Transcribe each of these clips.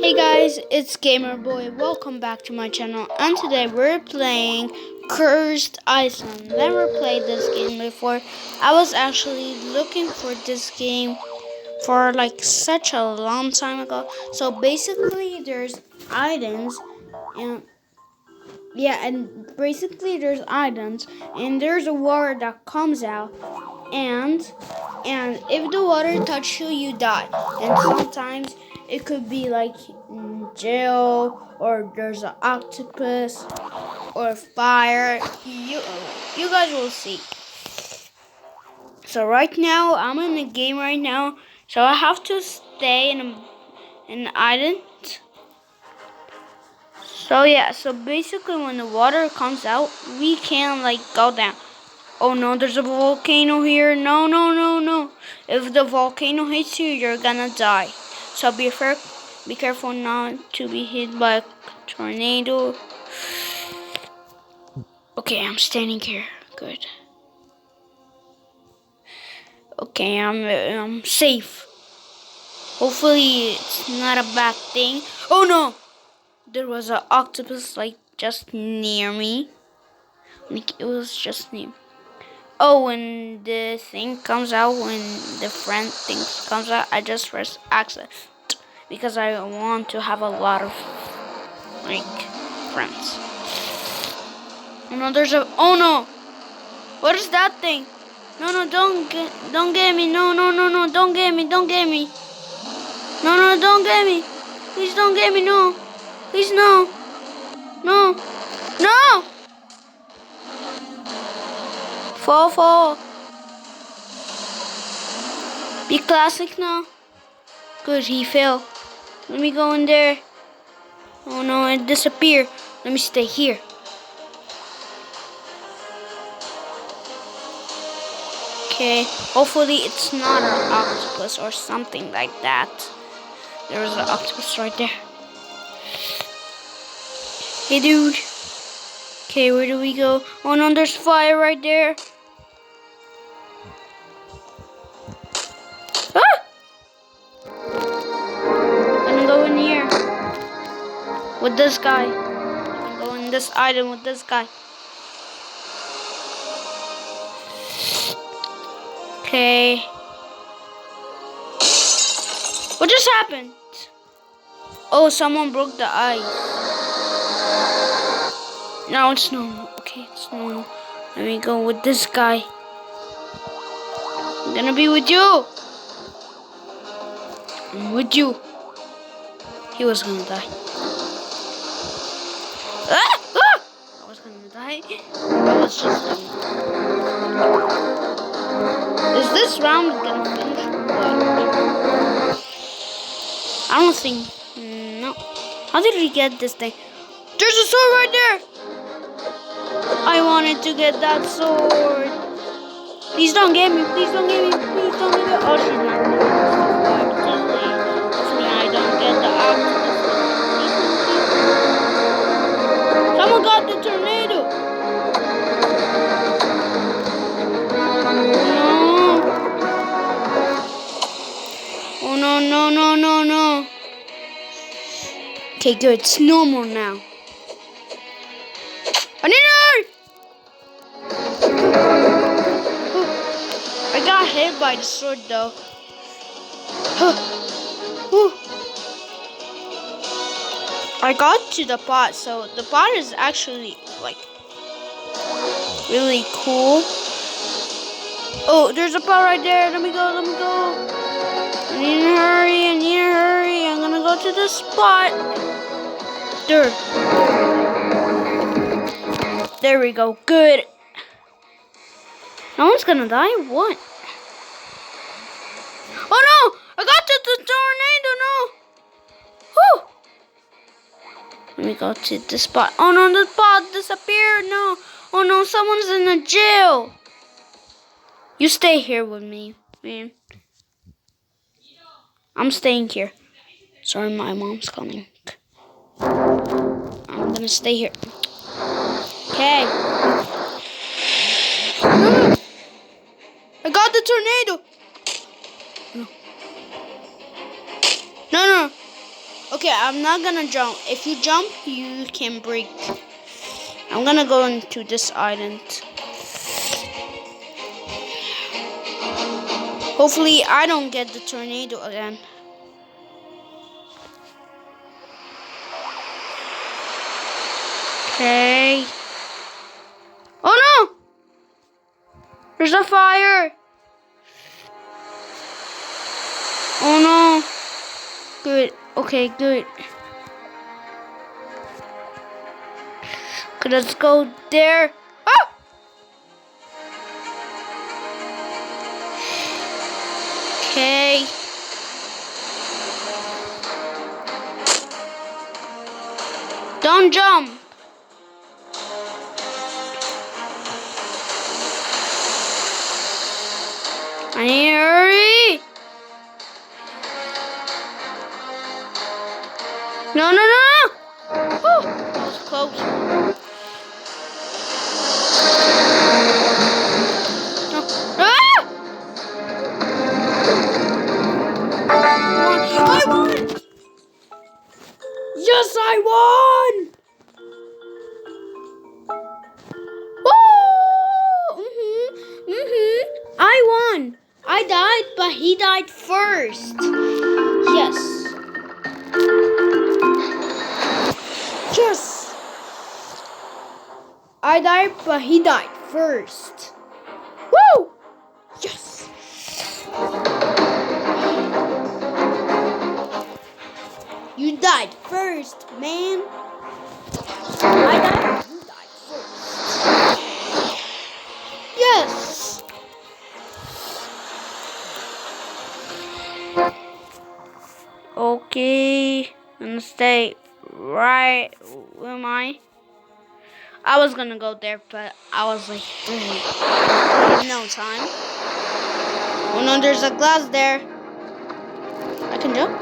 Hey guys, it's Gamer Boy. Welcome back to my channel. And today we're playing Cursed Iceland. Never played this game before. I was actually looking for this game for like such a long time ago. So basically, there's items and there's items and there's a water that comes out and if the water touches you, you die. And sometimes it could be like in jail, or there's an octopus, or fire. You guys will see. So right now, I'm in the game right now, so I have to stay in an island. So yeah, so basically when the water comes out, we can like go down. Oh no, there's a volcano here. No, no, no, no. If the volcano hits you, you're gonna die. So be careful not to be hit by a tornado. Okay, I'm standing here. Good. Okay, I'm safe. Hopefully it's not a bad thing. Oh no! There was an octopus like just near me. Like it was just near. Oh, when the thing comes out, when the friend thing comes out, I just press accept because I want to have a lot of like friends. Oh no, oh no, what is that thing? No, no, don't get me. No, no, no, no, don't get me. No, no, don't get me. Please don't get me. No, please no, no, no. Fall. Be classic now. Good, he fell. Let me go in there. Oh no, it disappeared. Let me stay here. Okay, hopefully it's not an octopus or something like that. There's an octopus right there. Hey dude. Okay, where do we go? Oh no, there's fire right there. Ah! I'm gonna go in here with this guy. I'm gonna go in this item with this guy. Okay. What just happened? Oh, someone broke the ice. Now it's normal. Okay, it's normal. Let me go with this guy. I'm gonna be with you. I'm with you. He was gonna die. Ah! Ah! I was gonna die. I was just Is this round gonna finish? I don't think. No. How did we get this thing? There's a sword right there. I wanted to get that sword. Please don't get me. Please don't get me. Please don't get me. Oh, she's not gonna get the sword. Hopefully I don't get the octopus. Someone got the tornado. Oh no, no, no, no, no. Okay, good. It's normal now. I need her! I got hit by the sword though. I got to the pot, so the pot is actually like really cool. Oh, there's a pot right there. Let me go. I need to hurry. I'm gonna go to the spot. There we go. Good. No one's gonna die. What? Oh no! I got to the tornado. No. Whew. Let me go to the spot. Oh no, the spot disappeared. No. Oh no, someone's in a jail. You stay here with me, man. I'm staying here. Sorry, my mom's coming. I'm gonna stay here. Okay. No. I got the tornado. No. Okay, I'm not gonna jump. If you jump, you can break. I'm gonna go into this island. Hopefully, I don't get the tornado again. Okay. Oh no! There's a fire! Oh no! Good. Okay, good. Okay, let's go there. Ah! Okay. Don't jump. I need to hurry. No, no, no, no. Oh, that was close. No. Ah! I won! Yes, I won! Woo! I won. I died, but he died first. Yes. Yes. I died, but he died first. Woo! Yes. You died first, man. I died, you died first. Yes. Okay. I'm gonna stay right. Where am I? I was gonna go there, but I was like, no time. Oh no, there's a glass there. I can jump?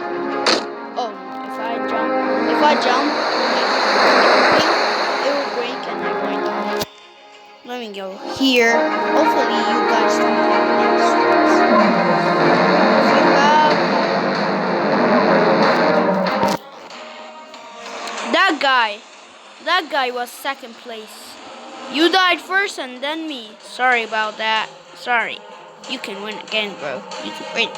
Oh, if I jump, it will break and I break. Let me go here. Hopefully you guys don't have that guy was second place. You died first and then me. Sorry about that. Sorry. You can win again, bro. You can win.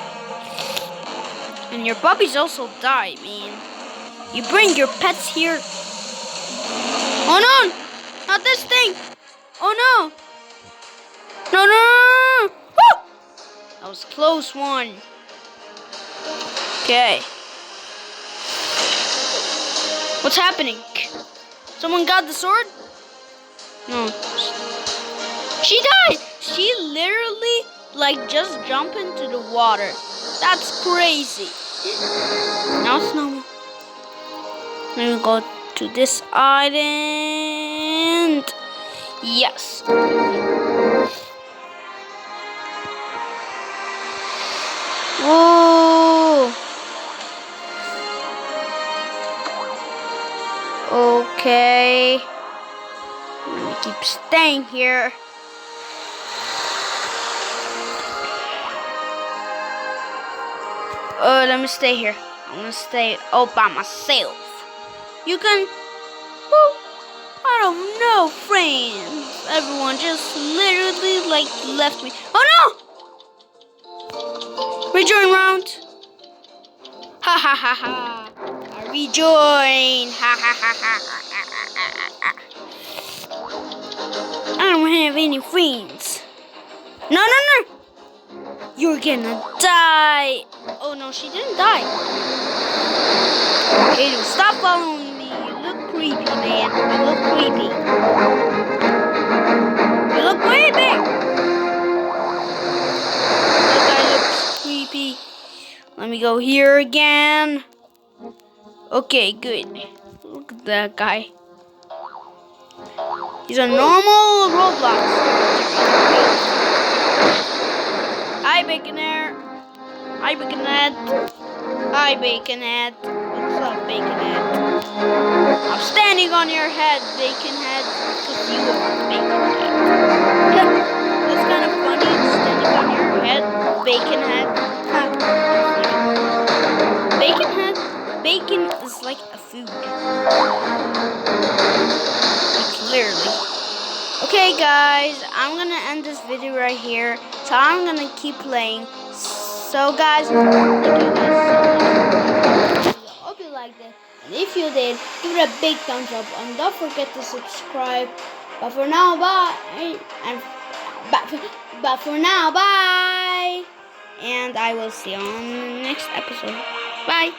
And your puppies also die, man. You bring your pets here. Oh no! Not this thing! Oh no! No, no, no, no! Woo! That was a close one. Okay. What's happening? Someone got the sword? No. She died! She literally, like, just jumped into the water. That's crazy. Now it's normal. Let me go to this island. Yes. Whoa. Okay. Let me keep staying here. Let me stay here. I'm gonna stay all by myself. You can... Well, I don't know, friends. Everyone just literally, like, left me. Oh, no! Rejoin round. Ha, ha, ha, ha. I rejoin. Ha, ha, ha, ha, ha. I don't have any friends. No, no, no. You're gonna die. Oh no, she didn't die. Okay, stop following me. You look creepy, man. You look creepy. You look creepy. That guy looks creepy. Let me go here again. Okay, good. Look at that guy. He's a normal Roblox. Hi, Baconair. Hi, Baconhead. Hi, Baconhead. What's up, Baconhead? I'm standing on your head, Baconhead, because you are Baconhead. That's kind of funny, standing on your head, Baconhead. Baconhead. bacon is like a food. Clearly. Okay, guys, I'm gonna end this video right here. So I'm gonna keep playing. So, guys, thank you guys so much. I hope you liked it. And if you did, give it a big thumbs up. And don't forget to subscribe. But for now, bye. But for now, bye. And I will see you on the next episode. Bye.